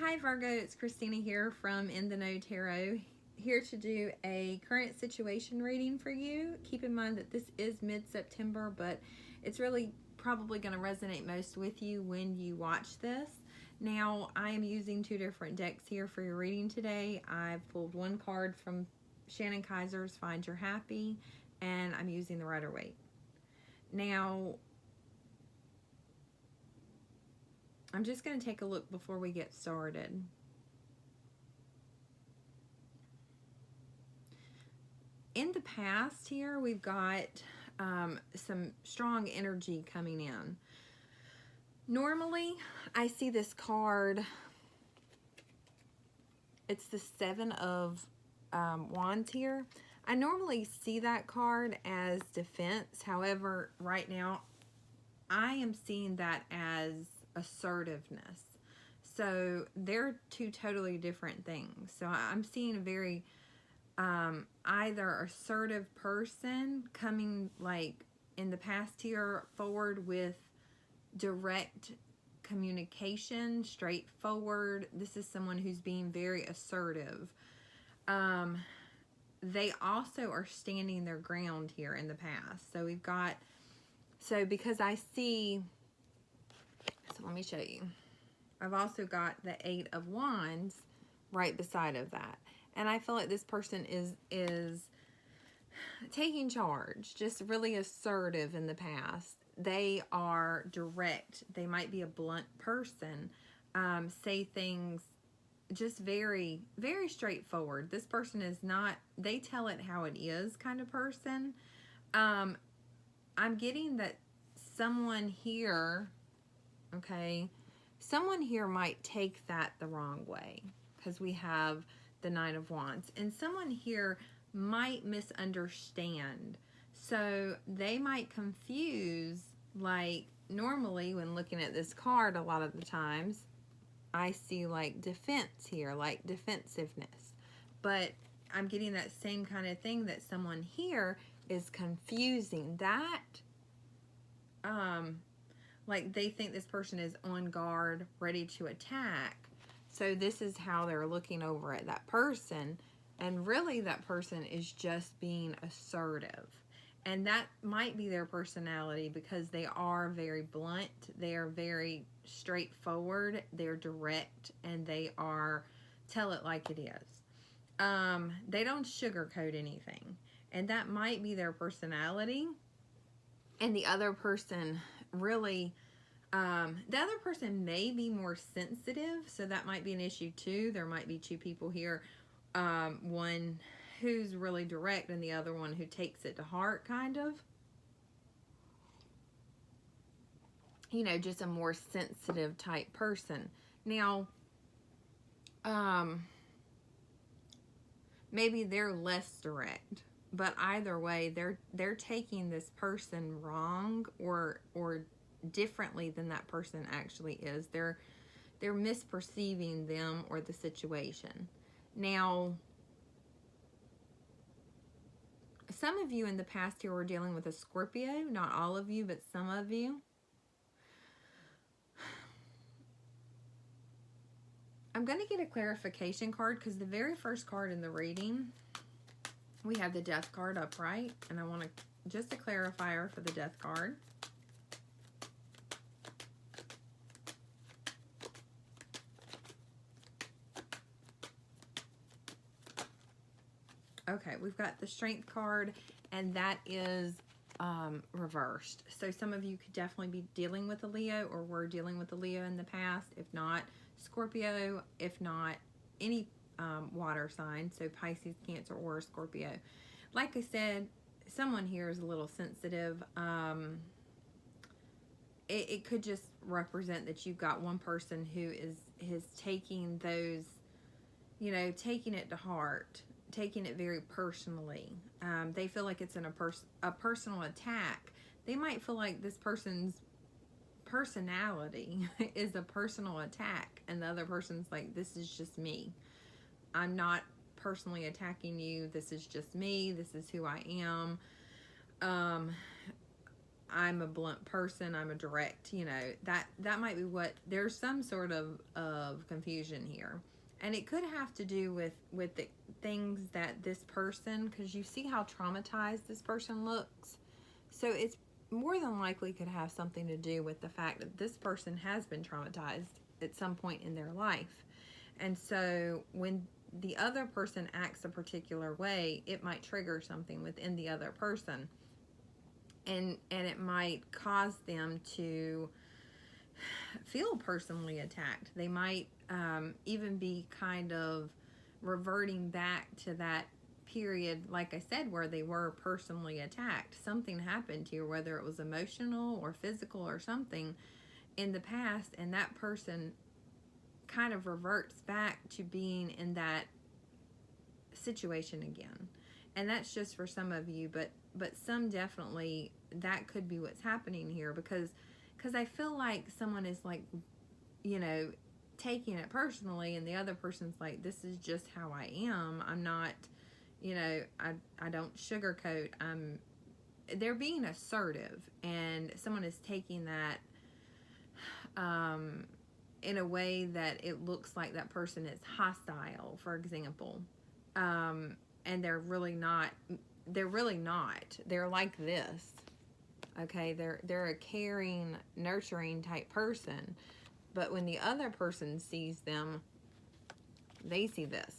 Hi Virgo, it's Christina here from In the Know Tarot, here to do a current situation reading for you. Keep in mind that this is mid-September, but it's really probably going to resonate most with you when you watch this. Now, I am using two different decks here for your reading today. I've pulled one card from Shannon Kaiser's Find Your Happy, and I'm using the Rider-Waite. Now, I'm just going to take a look before we get started. In the past here, we've got some strong energy coming in. Normally, I see this card. It's the Seven of Wands here. I normally see that card as defense. However, right now, I am seeing that as assertiveness. So they're two totally different things. So I'm seeing a very either assertive person coming like in the past here forward with direct communication, straightforward. This is someone who's being very assertive. They also are standing their ground here in the past. So we've got, so because I see, so let me show you. I've also got the Eight of Wands right beside of that. And I feel like this person is taking charge, just really assertive in the past. They are direct. They might be a blunt person, say things just very, very straightforward. This person is not, they tell it how it is kind of person. I'm getting that someone here, okay, someone here might take that the wrong way because we have the Nine of Wands, and someone here might misunderstand. So they might confuse, like normally when looking at this card, a lot of the times I see like defense here, like defensiveness. But I'm getting that same kind of thing, that someone here is confusing that. Like they think this person is on guard, ready to attack. So this is how they're looking over at that person. And really that person is just being assertive. And that might be their personality because they are very blunt. They are very straightforward. They're direct. And they are, tell it like it is. They don't sugarcoat anything. And that might be their personality. And the other person really... the other person may be more sensitive, so that might be an issue too. There might be two people here, one who's really direct and the other one who takes it to heart, kind of. You know, just a more sensitive type person. Now, maybe they're less direct, but either way, they're taking this person wrong or differently than that person actually is. They're misperceiving them or the situation. Now, some of you in the past here were dealing with a Scorpio. Not all of you, but some of you. I'm going to get a clarification card because the very first card in the reading, we have the Death card upright, and I want to just a clarifier for the Death card. Okay, we've got the Strength card, and that is reversed. So some of you could definitely be dealing with a Leo, or were dealing with a Leo in the past. If not, Scorpio. If not, any water sign. So Pisces, Cancer, or Scorpio. Like I said, someone here is a little sensitive. It could just represent that you've got one person who is taking those, you know, taking it to heart, taking it very personally. They feel like it's a personal attack. They might feel like this person's personality is a personal attack, and the other person's like, this is just me. I'm not personally attacking you. This is just me. This is who I am. I'm a blunt person, I'm a direct, you know, that might be what, there's some sort of confusion here. And it could have to do with the things that this person, because you see how traumatized this person looks. So it's more than likely could have something to do with the fact that this person has been traumatized at some point in their life. And so when the other person acts a particular way, it might trigger something within the other person. And it might cause them to feel personally attacked. They might even be kind of reverting back to that period, like I said, where they were personally attacked. Something happened here, whether it was emotional or physical or something in the past, and that person kind of reverts back to being in that situation again. And that's just for some of you, but some definitely, that could be what's happening here, because I feel like someone is like, you know, taking it personally, and the other person's like, this is just how I am. I'm not, you know, I don't sugarcoat. They're being assertive, and someone is taking that in a way that it looks like that person is hostile, for example. And they're really not. They're like this. Okay, they're a caring, nurturing type person, but when the other person sees them, they see this.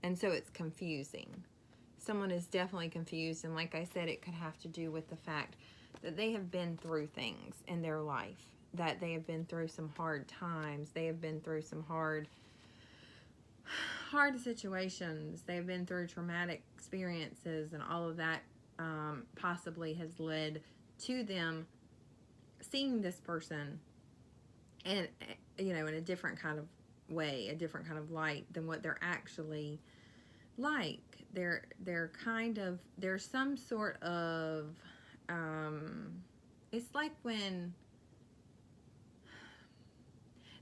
And so it's confusing. Someone is definitely confused, and like I said, it could have to do with the fact that they have been through things in their life, that they have been through some hard times, they have been through some hard situations, they've been through traumatic experiences, and all of that possibly has led to them seeing this person and, you know, in a different kind of way, a different kind of light than what they're actually like. They're kind of, there's some sort of it's like when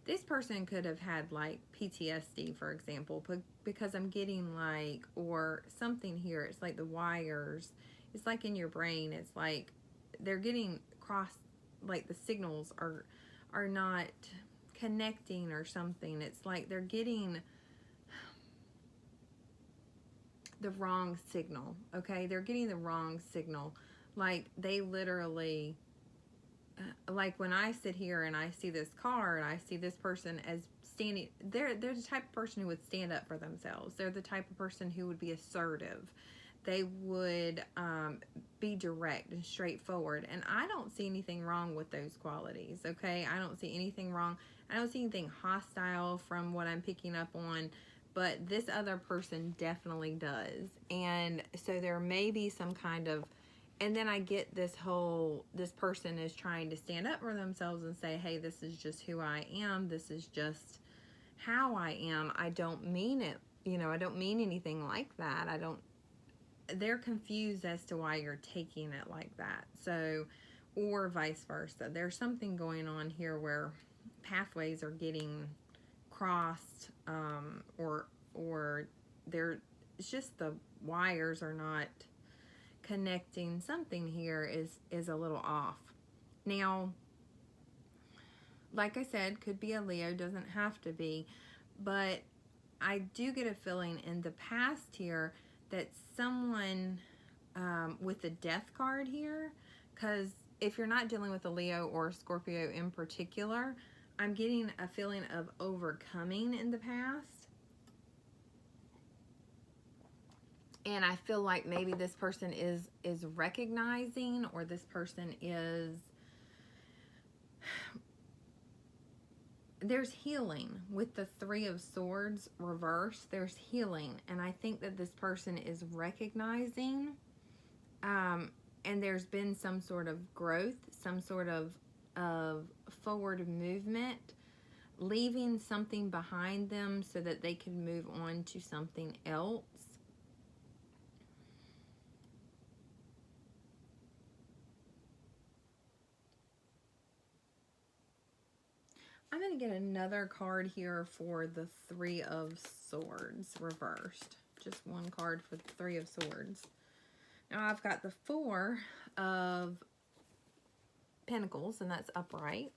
this person could have had like PTSD, for example, because I'm getting like, or something here, it's like the wires, it's like in your brain, it's like they're getting crossed, like the signals are not connecting or something. It's like they're getting the wrong signal, okay? They're getting the wrong signal. Like they literally, like when I sit here and I see this car and I see this person as standing, they're the type of person who would stand up for themselves. They're the type of person who would be assertive. They would be direct and straightforward. And I don't see anything wrong with those qualities, okay? I don't see anything wrong. I don't see anything hostile from what I'm picking up on, but this other person definitely does. And so there may be some kind of, and then I get this person is trying to stand up for themselves and say, hey, this is just who I am. This is just how I am. I don't mean it. You know, I don't mean anything like that. They're confused as to why you're taking it like that. So, or vice versa. There's something going on here where pathways are getting crossed, or it's just the wires are not connecting. Something here is a little off. Now, like I said, could be a Leo, doesn't have to be, but I do get a feeling in the past here that someone with the death card here, because if you're not dealing with a Leo or Scorpio in particular, I'm getting a feeling of overcoming in the past. And I feel like maybe this person is recognizing, or this person is, there's healing with the Three of Swords reversed. There's healing, and I think that this person is recognizing, and there's been some sort of growth, some sort of forward movement, leaving something behind them so that they can move on to something else. I'm going to get another card here for the Three of Swords reversed. Just one card for the Three of Swords. Now I've got the Four of Pentacles, and that's upright.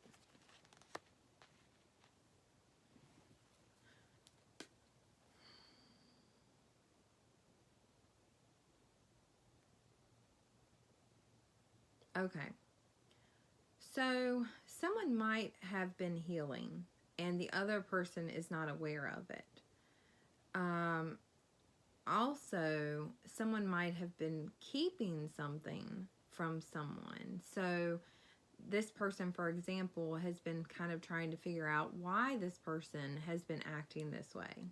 Okay. So someone might have been healing and the other person is not aware of it. Also, someone might have been keeping something from someone. So this person, for example, has been kind of trying to figure out why this person has been acting this way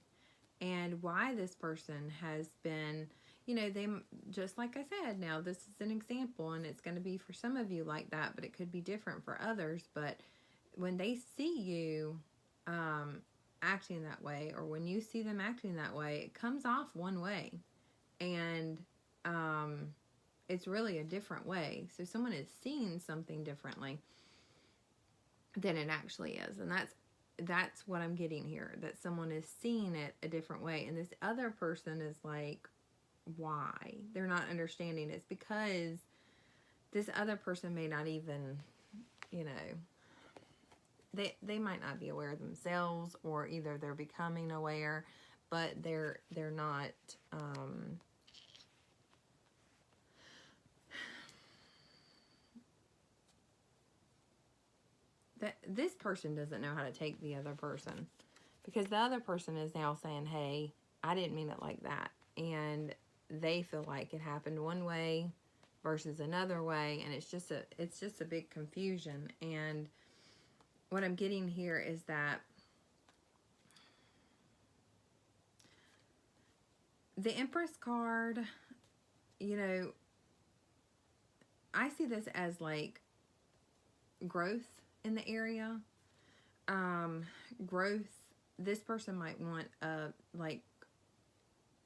and why this person has been, you know, they, just like I said, now this is an example and it's going to be for some of you like that, but it could be different for others. But when they see you acting that way, or when you see them acting that way, it comes off one way, and it's really a different way. So someone is seeing something differently than it actually is, and that's what I'm getting here, that someone is seeing it a different way, and this other person is like, why? They're not understanding. It's because this other person may not even, you know, they might not be aware themselves, or either they're becoming aware, but they're not that this person doesn't know how to take the other person, because the other person is now saying, hey, I didn't mean it like that, and they feel like it happened one way versus another way, and it's just a big confusion. And what I'm getting here is that the Empress card, you know, I see this as like growth in the area. Growth. This person might want like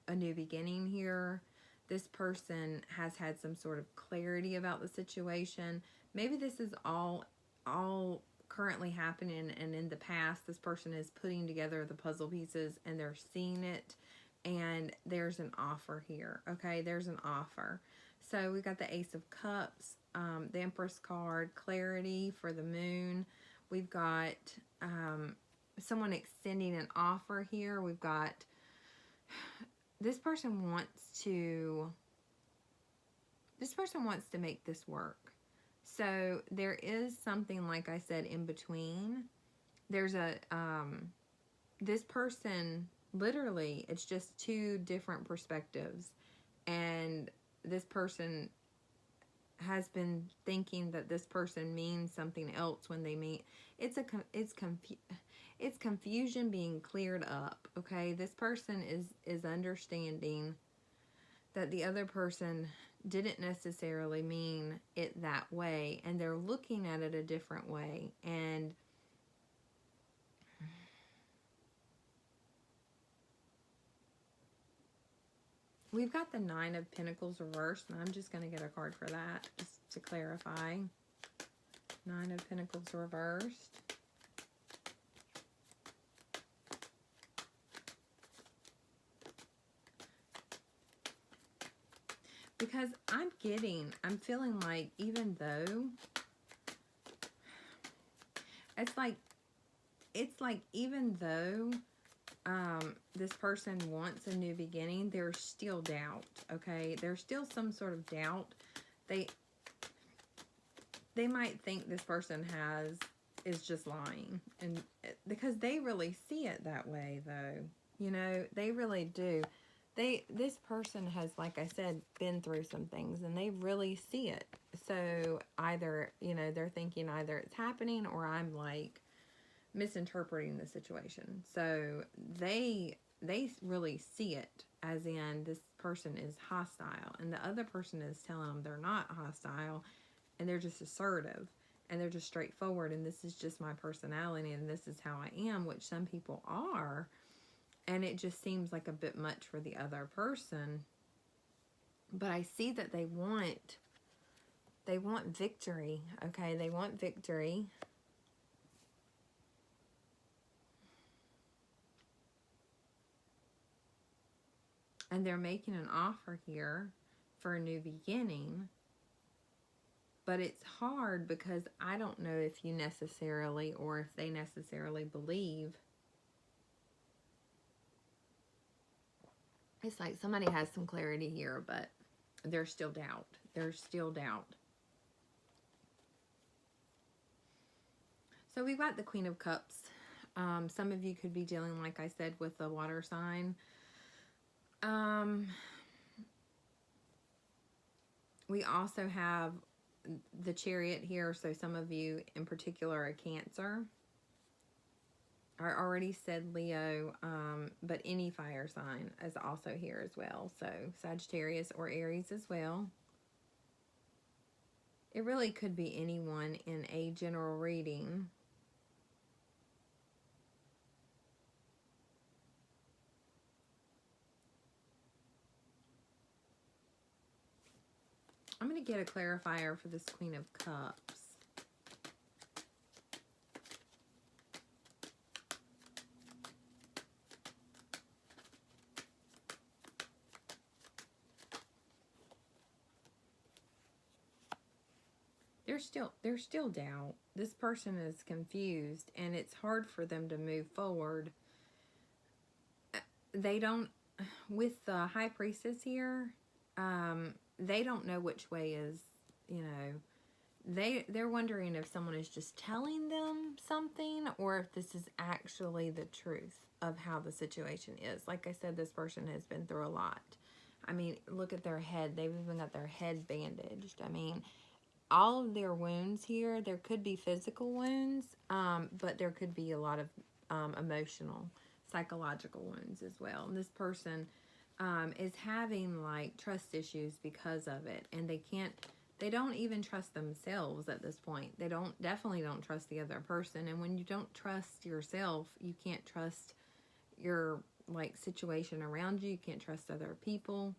a new beginning here. This person has had some sort of clarity about the situation. Maybe this is all currently happening, and in the past this person is putting together the puzzle pieces and they're seeing it, and there's an offer here. Okay, there's an offer. So we got the Ace of Cups, the Empress card, clarity for the Moon. We've got someone extending an offer here. We've got this person wants to make this work. So there is something, like I said, in between. There's a this person, literally, it's just two different perspectives, and this person has been thinking that this person means something else when they meet. It's confusion being cleared up. Okay, this person is understanding that the other person didn't necessarily mean it that way, and they're looking at it a different way. And we've got the Nine of Pentacles reversed, and I'm just going to get a card for that, just to clarify. Nine of Pentacles reversed. Because I'm feeling like, even though it's like even though this person wants a new beginning, there's still doubt. Okay, there's still some sort of doubt. They might think this person is just lying, and because they really see it that way, though. You know, they really do. This person has, like I said, been through some things, and they really see it. So either, you know, they're thinking either it's happening, or I'm like misinterpreting the situation. So they really see it, as in this person is hostile, and the other person is telling them they're not hostile, and they're just assertive, and they're just straightforward, and this is just my personality, and this is how I am, which some people are. And it just seems like a bit much for the other person. But I see that they want victory. Okay, they want victory. And they're making an offer here for a new beginning. But it's hard because I don't know if you necessarily or if they necessarily believe. It's like somebody has some clarity here, but there's still doubt. There's still doubt. So we've got the Queen of Cups. Some of you could be dealing, like I said, with a water sign. We also have the Chariot here. So some of you in particular are Cancer. I already said Leo, but any fire sign is also here as well. So Sagittarius or Aries as well. It really could be anyone in a general reading. I'm going to get a clarifier for this Queen of Cups. There's still doubt. This person is confused and it's hard for them to move forward. They don't, with the High Priestess here, they don't know which way is, you know, they're wondering if someone is just telling them something or if this is actually the truth of how the situation is. Like I said, this person has been through a lot. I mean, look at their head. They've even got their head bandaged. I mean, all of their wounds here, there could be physical wounds, but there could be a lot of emotional, psychological wounds as well. And this person is having like trust issues because of it, and they don't even trust themselves at this point. They definitely don't trust the other person. And when you don't trust yourself, you can't trust your like situation around you. You can't trust other people.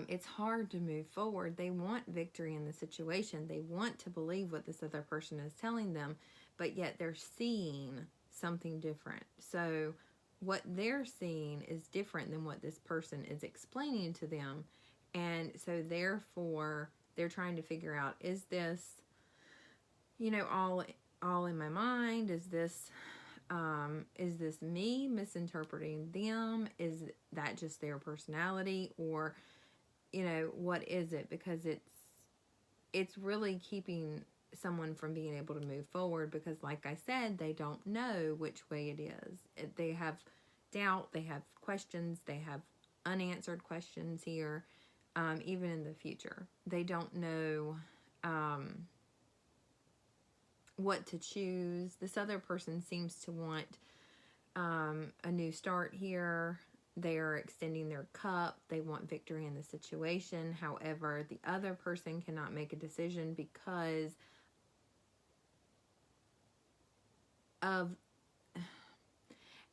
It's hard to move forward. They want victory in the situation. They want to believe what this other person is telling them, but yet they're seeing something different. So what they're seeing is different than what this person is explaining to them. And so therefore they're trying to figure out, is this, you know, all in my mind? Is this me misinterpreting them? Is that just their personality? Or, you know, what is it? Because it's really keeping someone from being able to move forward, because like I said, they don't know which way it is. They have doubt, they have questions, they have unanswered questions here, even in the future. They don't know what to choose. This other person seems to want a new start here. They are extending their cup. They want victory in the situation. However, the other person cannot make a decision because of,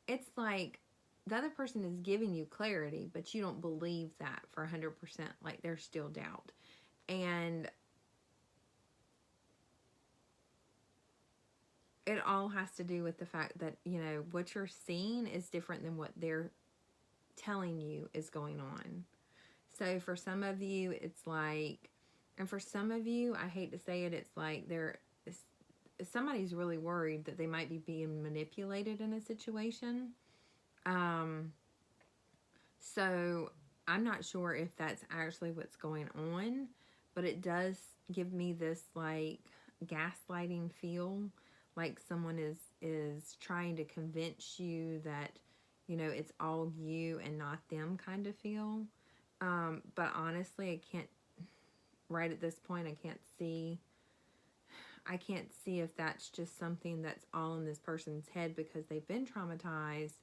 it's like the other person is giving you clarity, but you don't believe that for 100%. Like there's still doubt. And it all has to do with the fact that, you know, what you're seeing is different than what they're telling you is going on. So for some of you, it's like, and for some of you, I hate to say it, it's like somebody's really worried that they might be being manipulated in a situation. So I'm not sure if that's actually what's going on, but it does give me this like gaslighting feel, like someone is trying to convince you that, you know, it's all you and not them kind of feel. But honestly, I can't, right at this point, I can't see if that's just something that's all in this person's head because they've been traumatized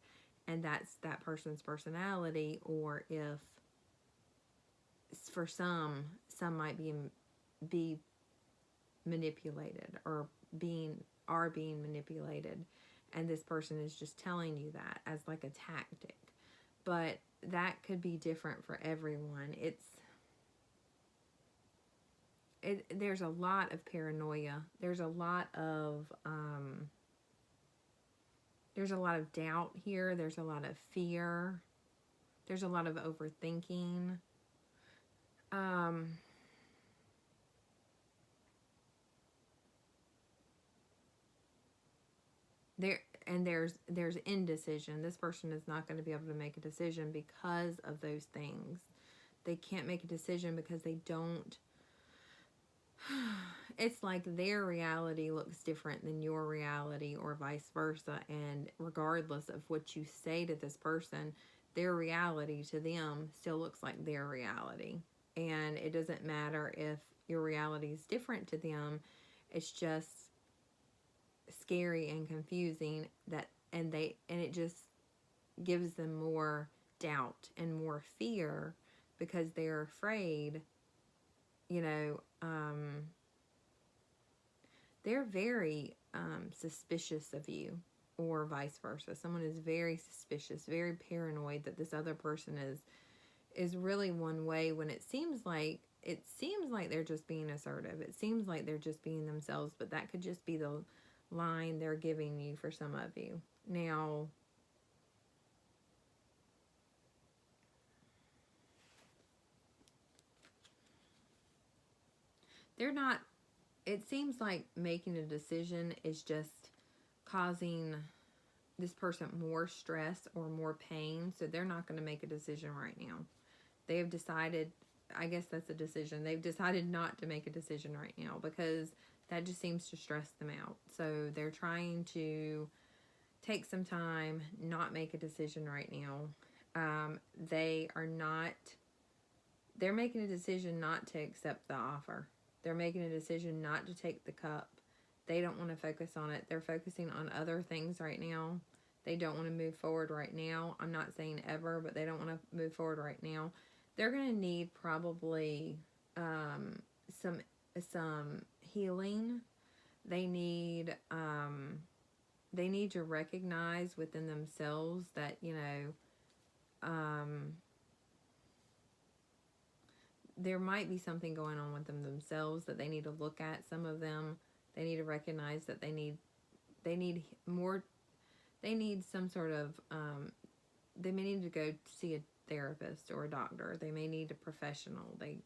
and that's that person's personality, or if for some might be manipulated or are being manipulated, and this person is just telling you that as like a tactic. But that could be different for everyone. There's a lot of paranoia. There's a lot of doubt here. There's a lot of fear. There's a lot of overthinking. there, and there's indecision. This person is not going to be able to make a decision because of those things. They can't make a decision because they don't. It's like their reality looks different than your reality, or vice versa. And regardless of what you say to this person, their reality to them still looks like their reality. And it doesn't matter if your reality is different to them. It's just scary and confusing, and it just gives them more doubt and more fear because they're afraid, you know, they're very suspicious of you, or vice versa. Someone is very suspicious, very paranoid that this other person is really one way, when it seems like they're just being assertive. It seems like they're just being themselves, but that could just be the line they're giving you for some of you. Now, they're not, it seems like making a decision is just causing this person more stress or more pain, so they're not going to make a decision right now. They have decided, I guess that's a decision. They've decided not to make a decision right now because that just seems to stress them out. So they're trying to take some time, not make a decision right now. They're making a decision not to accept the offer. They're making a decision not to take the cup. They don't want to focus on it. They're focusing on other things right now. They don't want to move forward right now. I'm not saying ever, but they don't want to move forward right now. They're going to need probably some healing. They need to recognize within themselves that, you know, there might be something going on with them themselves that they need to look at. Some of them, they need to recognize that they need some sort of, they may need to go see a therapist or a doctor. They may need a professional. They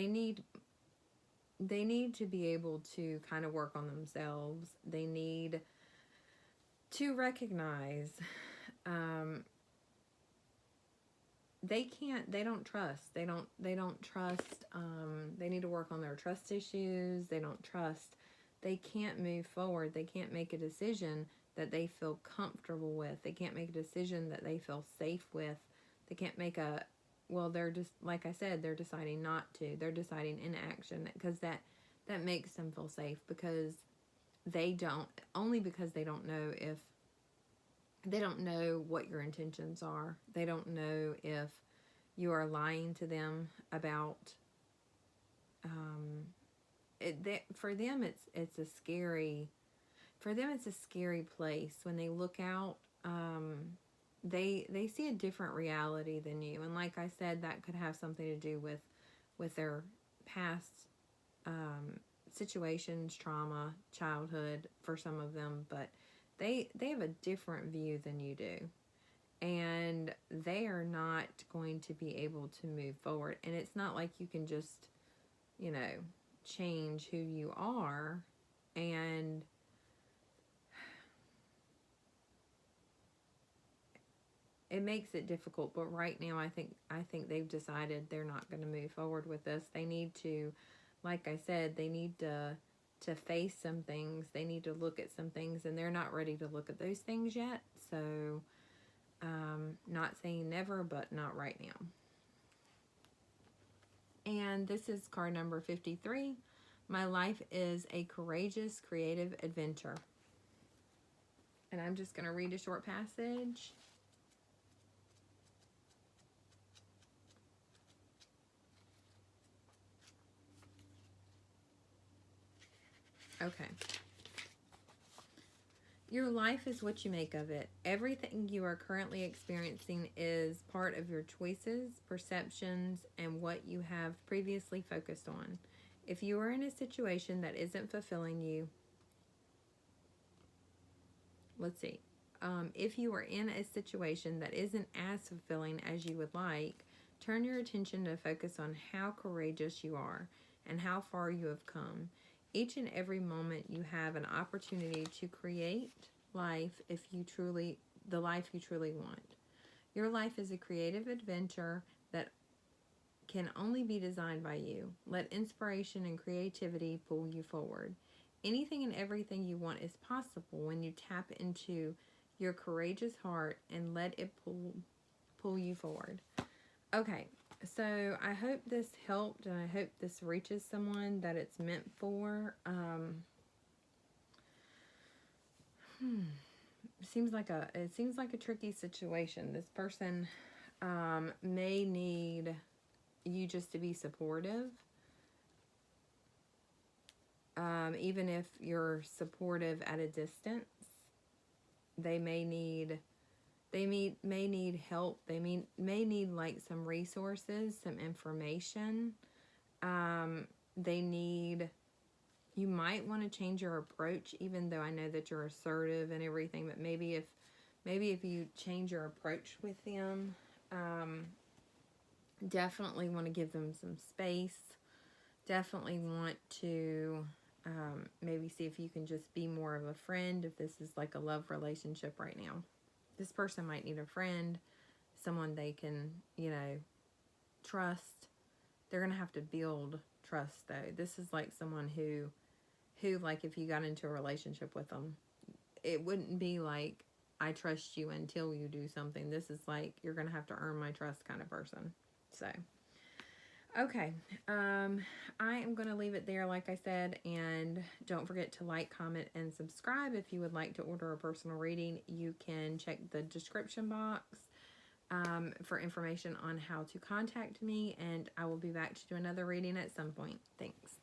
need to be able to kind of work on themselves. They need to recognize, they don't trust. They need to work on their trust issues. They don't trust. They can't move forward. They can't make a decision that they feel comfortable with. They can't make a decision that they feel safe with. They can't make they're just, like I said, they're deciding not to. They're deciding inaction because that makes them feel safe, because because they don't know what your intentions are. They don't know if you are lying to them about, for them it's a scary place. When they look out, they see a different reality than you. And like I said, that could have something to do with their past situations, trauma, childhood for some of them, but they have a different view than you do, and they are not going to be able to move forward. And it's not like you can just, you know, change who you are, and it makes it difficult. But right now, I think they've decided they're not going to move forward with this. They need to, like I said, they need to face some things. They need to look at some things, and they're not ready to look at those things yet. So, not saying never, but not right now. And this is card number 53. My life is a courageous, creative adventure. And I'm just going to read a short passage. Okay. Your life is what you make of it. Everything you are currently experiencing is part of your choices, perceptions, and what you have previously focused on. If you are in a situation that isn't fulfilling you, if you are in a situation that isn't as fulfilling as you would like, turn your attention to focus on how courageous you are and how far you have come. Each and every moment you have an opportunity to create life the life you truly want. Your life is a creative adventure that can only be designed by you. Let inspiration and creativity pull you forward. Anything and everything you want is possible when you tap into your courageous heart and let it pull you forward. Okay, so I hope this helped, and I hope this reaches someone that it's meant for. It seems like a tricky situation. This person may need you just to be supportive. Even if you're supportive at a distance, they may need help. They may need like some resources, some information. You might want to change your approach, even though I know that you're assertive and everything, but maybe if you change your approach with them, definitely want to give them some space. Definitely want to maybe see if you can just be more of a friend, if this is like a love relationship right now. This person might need a friend, someone they can, trust. They're going to have to build trust, though. This is like someone who, like, if you got into a relationship with them, it wouldn't be like, I trust you until you do something. This is like, you're going to have to earn my trust kind of person. So, okay. I am going to leave it there, like I said, and don't forget to like, comment, and subscribe. If you would like to order a personal reading, you can check the description box for information on how to contact me, and I will be back to do another reading at some point. Thanks.